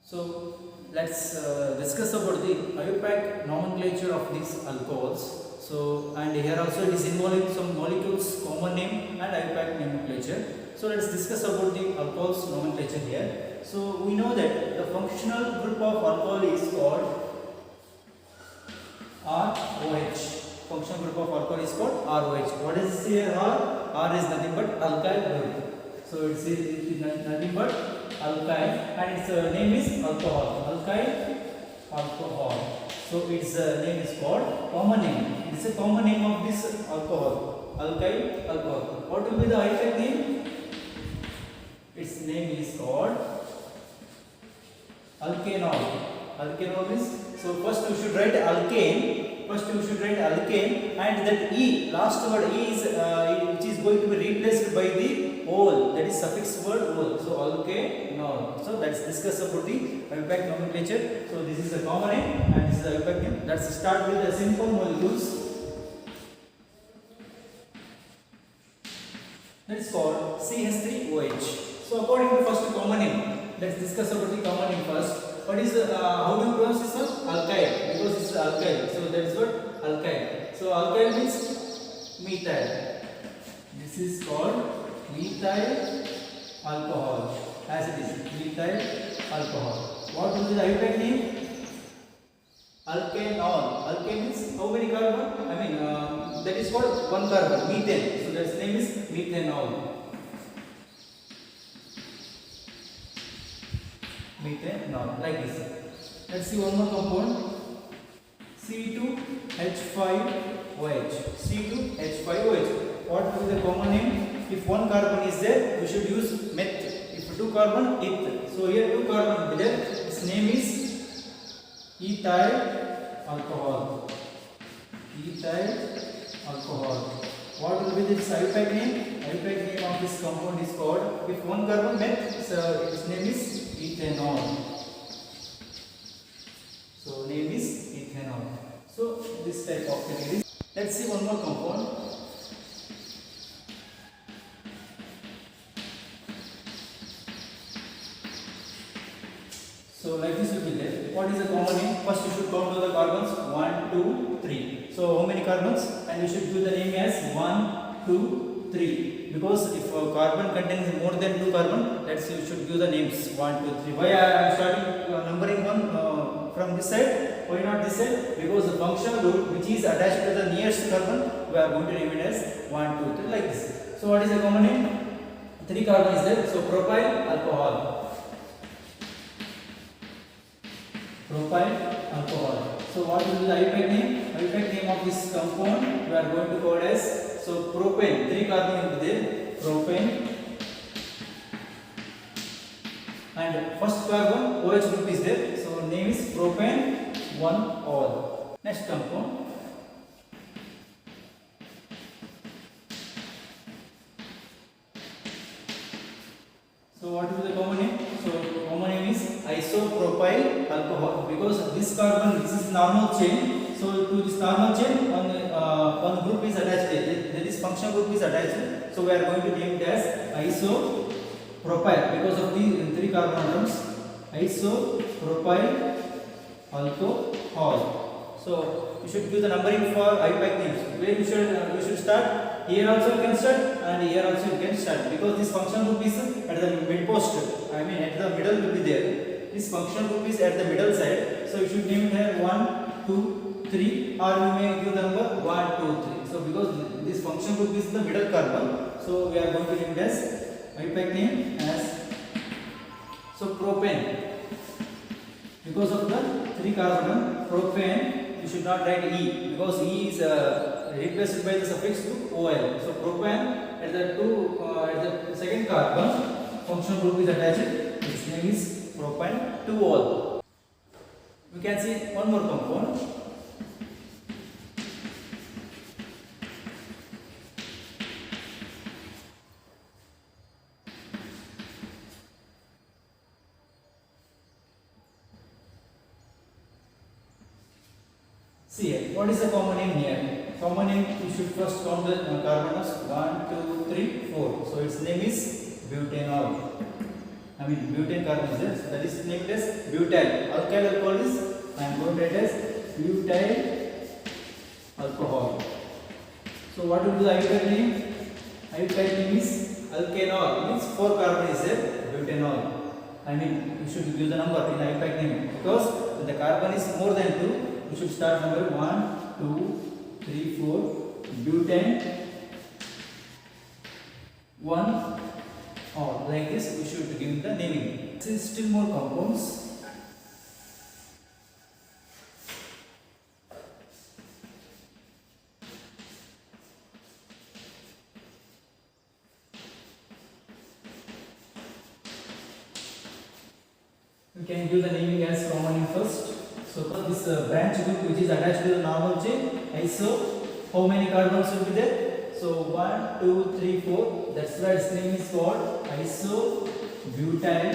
So let's discuss about the IUPAC nomenclature of these alcohols. So and here also it is involving some molecules, common name and IUPAC nomenclature. So let's discuss about the alcohols nomenclature here. So we know that the functional group of alcohol is called ROH. Functional group of alcohol is called ROH. What is here R? R is nothing but alkyl group. So it is nothing but alkyl and its name is alcohol. Alkyl alcohol. So its name is called common name. It is a common name of this alcohol. Alkyl alcohol. What will be the IUPAC name? Its name is called alkanol. Alkanol is, so first we should write alkane. First we should write alkane and that E, last word E is which is going to be replaced by the ol, that is suffix word ol. So alkanol. So let's discuss about the IUPAC nomenclature. So this is a common name and this is the IUPAC name. Let's start with the simple molecules. That is called CH3OH. So according to first common name, let's discuss about the common name first. What is how do you pronounce this one? Alkyl, because it's alkyl. So that is what alkyl. So alkyl means methyl. This is called methyl alcohol. As it is methyl alcohol. What will be the IUPAC name? Alkanol. Alkane means how many carbon? I mean that is called one carbon, methane. So its name is methanol. Methanol, like this. Let's see one more compound. C2H5OH. C2H5OH. What will be the common name? If one carbon is there, we should use meth. If two carbon, eth. So here two carbon will be there. Its name is ethyl alcohol. Ethyl alcohol. What will be this IUPAC name? IUPAC name of this compound is called, if one carbon meth, so its name is ethanol. So name is ethanol. So this type of thing is. Let's see one more compound. So like this will be there. What is the common name? First you should count all the carbons. 1, 2, 3. So how many carbons? And you should give the name as 1, 2, 3. Because if a carbon contains more than 2 carbon, let's say you should give the names 1, 2, 3. Why I am starting numbering one from this side? Why not this side? Because the functional group which is attached to the nearest carbon, we are going to name it as 1, 2, 3 like this. So what is the common name? 3 carbon is there. So propyl alcohol. Propyl alcohol. So what will be the IUPAC name? IUPAC name of this compound we are going to call as, so propane. 3 carbon will be there. Propane. And first carbon OH group is there. So name is propane 1-ol. Next compound. So what is the common name? So common name is isopropyl alcohol, because this carbon, this is normal chain. So to this normal chain, one group is attached. There is functional group is attached. So we are going to name it as isopropyl because of the 3 carbon atoms. Isopropyl alcohol. So you should give the numbering for IUPAC names. Where you should start. Here also you can start and here also you can start, because this function group is at the mid post. I mean at the middle will be there. This function group is at the middle side. So you should name it here 1, 2, 3, or you may give the number 1, 2, 3. So because this function group is the middle carbon, so we are going to name it as IUPAC name as, so propane. Because of the 3 carbon propane, you should not write E, because E is replaced by the suffix to ol. So propane at the second carbon functional group is attached. Its name is propane 2-ol. We can see one more compound. See here, what is the common name here? Common name, you should first count the carbons 1, 2, 3, 4. So its name is butanol. I mean butane carbon is there, so that is named as butyl. Alkyl alcohol is I am going to write as butyl alcohol. So what will be the IUPAC name? IUPAC name is alkanol, means 4 carbon is there, butanol. I mean you should give the number in IUPAC name, because when the carbon is more than 2, you should start number 1, 2, 3, 4, butane 1 or like this we should give the naming. This is still more compounds. We can give the naming as common name first. So this branch group which is attached to the normal chain, iso, how many carbons will be there? So 1, 2, 3, 4. That's why its name is called isobutyl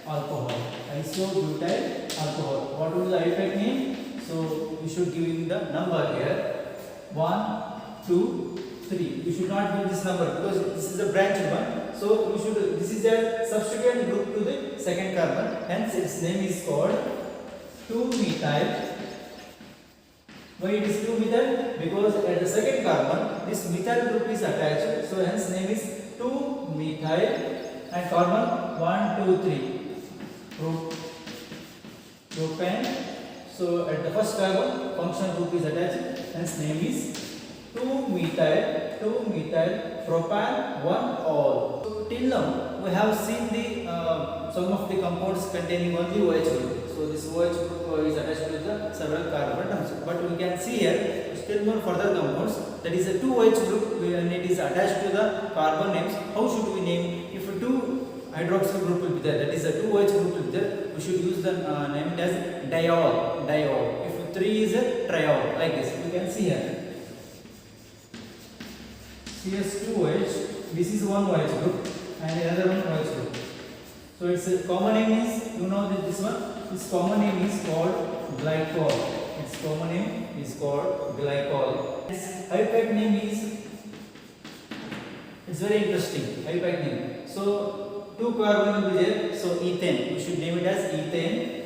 alcohol. Isobutyl alcohol. What will the IUPAC name? So you should give the number here. 1, 2, 3. You should not give this number because this is a branch one. So you should. This is a substituent group to the second carbon. Hence its name is called 2-methyl. Why it is 2-methyl? Because at the second carbon, this methyl group is attached. So hence name is 2-methyl and carbon 1, 2, 3. Propane. So at the first carbon, functional group is attached. Hence name is 2-methyl propan 1-ol. So till now we have seen the some of the compounds containing only OH group. So this OH group is attached to the several carbon atoms. But we can see here still more further compounds, that is a 2OH group when it is attached to the carbon names. How should we name? If 2 hydroxyl group will be there, that is a 2OH group will be there, we should use the name it as diol. If 3 is a triol, like this. You can see here CS2OH, this is one OH group and another one OH group. So its common name is, you know that this one, its common name is called glycol. Its common name is called glycol. Its IUPAC name is, it's very interesting, IUPAC name. So 2 carbon will be there, so ethane, we should name it as ethane.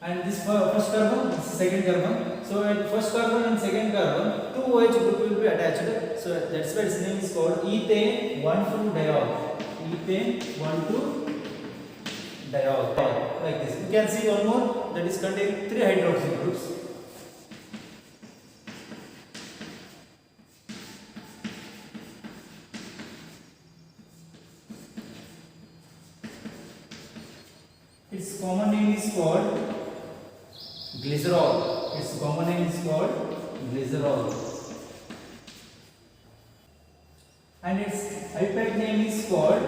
And this first carbon, this is second carbon. So at first carbon and second carbon, 2 OH group will be attached. So that's why its name is called ethane 1,2-diol. Ethane 1,2-diol. Like this. You can see one more, that is containing 3 hydroxyl groups. Its common name is called glycerol. Its common name is called glycerol. And its IUPAC name is called,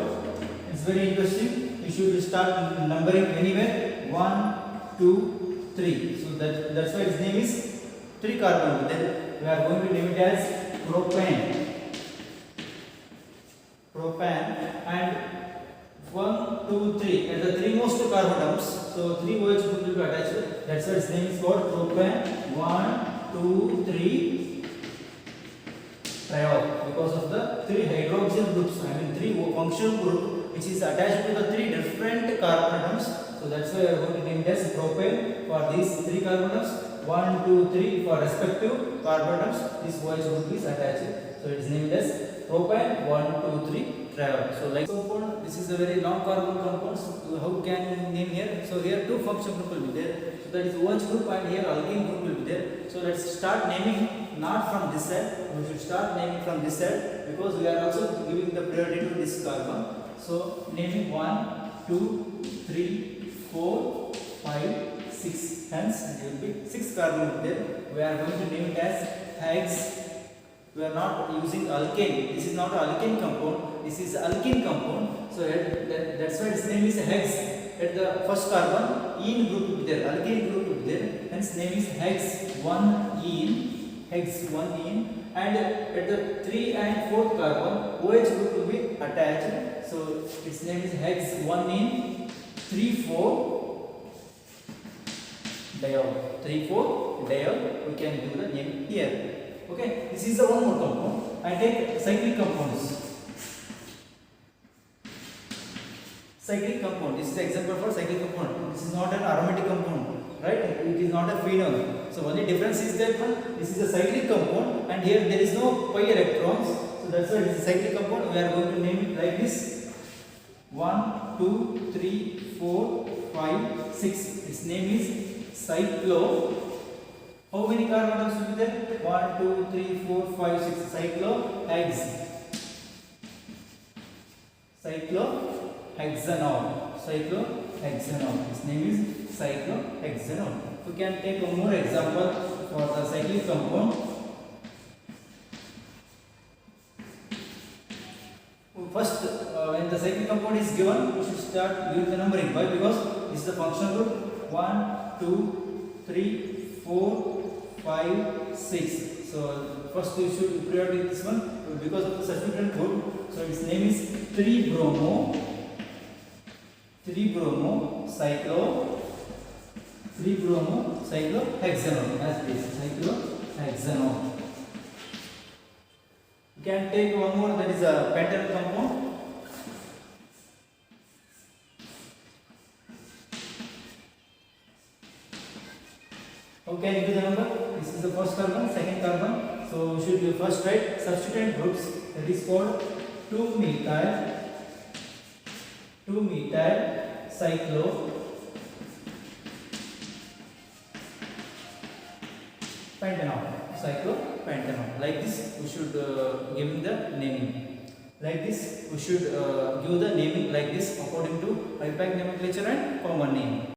it's very interesting, you should start numbering anywhere 1, 2, 3. So that's why its name is 3 carbon. Then we are going to name it as propane. And 1, 2, 3 at the 3 most carbon atoms. So 3 OH group will be attached. That's why its name is called propane 1, 2, 3 triol, because of the 3 hydroxyl groups. I mean 3 functional group which is attached to the 3 different carbon atoms. So that's why we are going to name it as propane for these 3 carbon atoms. 1, 2, 3 for respective carbon atoms. This OH group is attached. So it is named as propane 1, 2, 3 triol. So like compound, this is a very long carbon compound. So how can we name here? So here 2 functional group will be there. So that is OH group and here alkene group will be there. So let's start naming not from this side. We should start naming from this side because we are also giving the priority to this carbon. So naming 1, 2, 3, 4, 5, 6. Hence there will be 6 carbon there. We are going to name it as hex. We are not using alkane. This is not an alkane compound. This is alkene compound. So that's why its name is hex. At the first carbon, ene group will be there. Alkene group will be there. Hence name is hex 1-ene. Hex 1-ene. And at the 3 and 4th carbon, OH group will be attached. So its name is hex 1-ene 3,4-diol. 3,4-diol. We can do the name here. Okay, this is the one more compound. I take cyclic compounds. Cyclic compound. This is the example for cyclic compound. This is not an aromatic compound, right? It is not a phenol. So only difference is that one. This is a cyclic compound, and here there is no pi electrons. So that's why it is a cyclic compound. We are going to name it like this: 1, 2, 3, 4, 5, 6. Its name is cyclo. How many carbon atoms will be there? 1, 2, 3, 4, 5, 6. Cyclohexanol. Cyclohexanol. Cyclohexanol. Its name is cyclohexanol. We can take one more example for the cyclic compound. First, when the cyclic compound is given, we should start giving the numbering. Why? Because this is the functional group. 1, 2, 3, 4, 5, 6. So first you should prioritize this one because of the substituent group. So its name is 3-bromo cyclohexanol. As this cyclohexanol. You can take one more, that is a pentanol compound. How can you do the number? This is the first carbon, second carbon. So we should first write substituent groups. That is called 2-methyl cyclopentanol. Like this, we should give the naming. Like this, we should give the naming like this according to IUPAC nomenclature and common name.